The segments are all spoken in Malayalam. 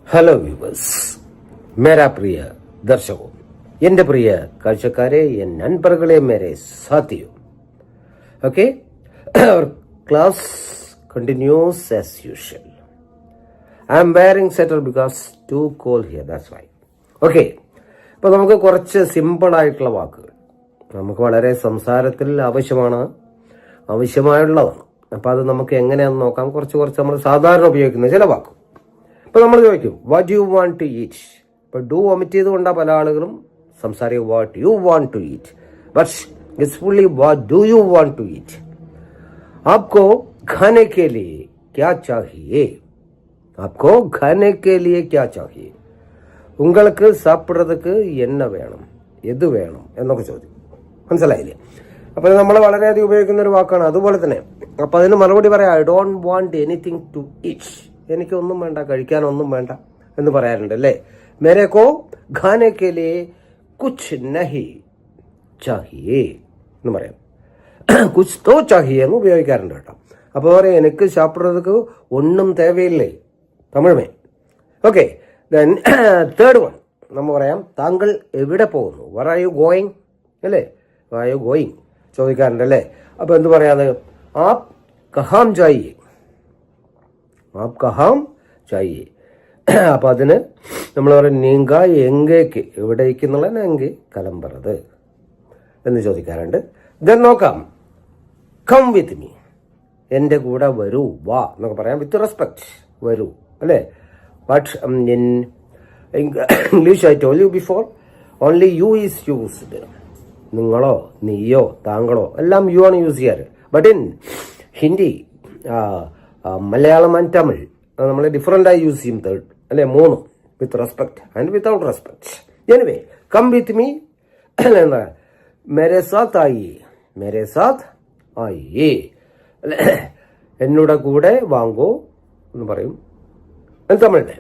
ഹലോ വ്യൂവേഴ്സ്, മേരാ പ്രിയ ദർശകോ, എൻ്റെ പ്രിയ കാഴ്ചക്കാരെ, എൻ നൻപറുകളെ, മേരെ സാത്തിയോ. Okay, class continues as usual. I am wearing sweater because too cold here, that's why. Okay, അപ്പോൾ നമുക്ക് കുറച്ച് സിമ്പിളായിട്ടുള്ള വാക്കുകൾ നമുക്ക് വളരെ സംസാരത്തിൽ ആവശ്യമായുള്ളതാണ്. അപ്പോൾ അത് നമുക്ക് എങ്ങനെയാണെന്ന് നോക്കാം. കുറച്ച് നമ്മൾ സാധാരണ ഉപയോഗിക്കുന്ന ചില വാക്കുകൾ. ഇപ്പോൾ നമ്മൾ ചോദിക്കും what you want to eat. ഇപ്പോൾ ഡു ഒമിറ്റ് ചെയ്തുകൊണ്ടാണ് പല ആളുകളും സംസാരിക്കും what you want to eat, but it's fully what do you want to eat. आपको खाने के लिए क्या चाहिए. आपको खाने के लिए क्या चाहिए. உங்களுக்கு സാപ്പിടുறதுக்கு என்ன വേണം, എത് വേണം എന്നൊക്കെ ചോദിക്കും. മനസ്സിലായില്ലേ? അപ്പോൾ നമ്മൾ വളരെയധികം ഉപയോഗിക്കുന്ന ഒരു വാക്കാണ്. അതുപോലെ തന്നെ അപ്പോൾ അതിന് മറുപടി പറയാം I don't want anything to eat. എനിക്കൊന്നും വേണ്ട, കഴിക്കാനൊന്നും വേണ്ട എന്ന് പറയാറുണ്ട് അല്ലേ. മേരെ കോ ഖാനെ കെ ലിയേ കുച്ച് നഹി ചാഹിയേ എന്ന് പറയാം. കുച്ച് തോ ചാഹിയേ എന്ന് ഉപയോഗിക്കാറുണ്ട് കേട്ടോ. അപ്പോൾ പറയാം എനിക്ക് സാപ്പിടുறதுக்கு ഒന്നും തേവയില്ലേ, തമിഴ്മേ. ഓക്കെ, ദെൻ തേർഡ് വൺ നമ്മൾ പറയാം താങ്കൾ എവിടെ പോകുന്നു. വർ ആർ യു ഗോയിങ് അല്ലേ, ആർ യു ഗോയിങ് ചോദിക്കാറുണ്ട് അല്ലേ. അപ്പോൾ എന്ത് പറയാത് ആപ് കഹാം ജായിയേ, ആപ് കഹാം ജായിയേ. അപ്പം അതിന് നമ്മൾ പറയും നീങ്ക എങ്കേക്ക്, എവിടേക്ക് എന്നുള്ള എങ്കെ കലമ്പറത് എന്ന് ചോദിക്കാറുണ്ട്. ദെൻ നോക്കാം കം വിത്ത് മീ, എൻ്റെ കൂടെ വരൂ, വാ എന്നൊക്കെ പറയാം വിത്ത് റെസ്പെക്ട്, വരൂ അല്ലേ. But in English I told you before only you is used. നിങ്ങളോ നീയോ താങ്കളോ എല്ലാം യു ആണ് യൂസ് ചെയ്യാറ്. But in Hindi, Malayalam and Tamil നമ്മൾ ഡിഫറെൻ്റായി യൂസ് ചെയ്യും. തേർഡ് അല്ലേ, മൂന്നും with respect and without respect. Anyway come with me എന്താ മേരെ സാത്ത് ആയിയേ, മേരെ സാത്ത് ആയിയേ അല്ലെ, എന്നോട് കൂടെ വാങ്ങോ എന്ന് പറയും തമിഴിനെ.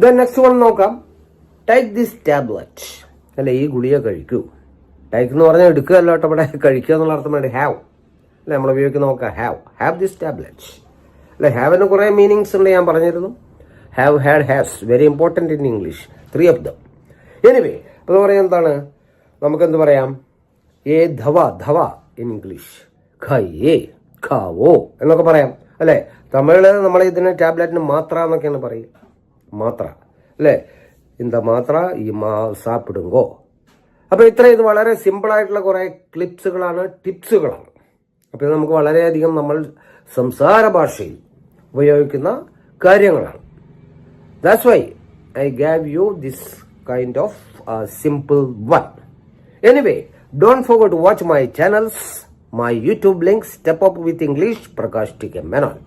ദെൻ നെക്സ്റ്റ് വൺ നോക്കാം ടേക്ക് ദിസ് ടാബ്ലറ്റ് അല്ലെ, ഈ ഗുളിക കഴിക്കൂ. ടേക്ക് എന്ന് പറഞ്ഞാൽ എടുക്കുക അല്ല കേട്ടോ, ഇവിടെ കഴിക്കുക എന്നുള്ള അർത്ഥം വേണ്ടി ഹാവ് അല്ലെ നമ്മൾ ഉപയോഗിക്കുന്ന നോക്കാം. ഹാവ് ദിസ് ടാബ്ലറ്റ് അല്ലെ. ഹാവിന് കുറേ മീനിങ്സ് ഉണ്ട്, ഞാൻ പറഞ്ഞിരുന്നു. Have, had, has very important in English, 3 of them. Anyway അപ്പോൾ പറയാം എന്താണ്, നമുക്കെന്ത് പറയാം ഏ ധവ ഇൻ ഇംഗ്ലീഷ്, ഖായേ ഖാവോ എന്നൊക്കെ പറയാം അല്ലേ. തമിഴിൽ നമ്മൾ ഇതിന് ടാബ്ലറ്റിന് മാത്ര എന്നൊക്കെയാണ് പറയുക, മാത്ര അല്ലേ. ഇന്ത മാത്ര ഈ മാ സാപ്പിടുങ്കോ. അപ്പോൾ ഇത് വളരെ സിമ്പിളായിട്ടുള്ള കുറേ ക്ലിപ്സുകളാണ്, ടിപ്സുകളാണ്. അപ്പോൾ ഇത് നമുക്ക് വളരെയധികം നമ്മൾ സംസാര ഭാഷയിൽ ഉപയോഗിക്കുന്ന കാര്യങ്ങളാണ്. That's why I Gaon you this kind of simple one. Anyway don't forget to watch my channels, my YouTube links, Step Up with English, Prakash TK Menon.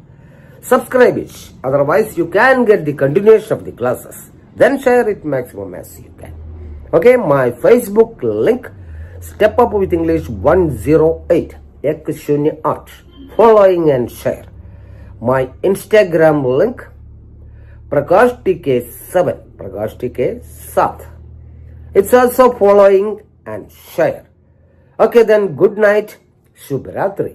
Subscribe it, otherwise you can get the continuation of the classes. Then share it maximum as you can. Okay, my Facebook link, Step Up with English 108, Ek0 Art, following and share. My Instagram link, Prakash TK 7, Prakash TK 7. It's also following and share. Okay, then good night, Shubh Ratri.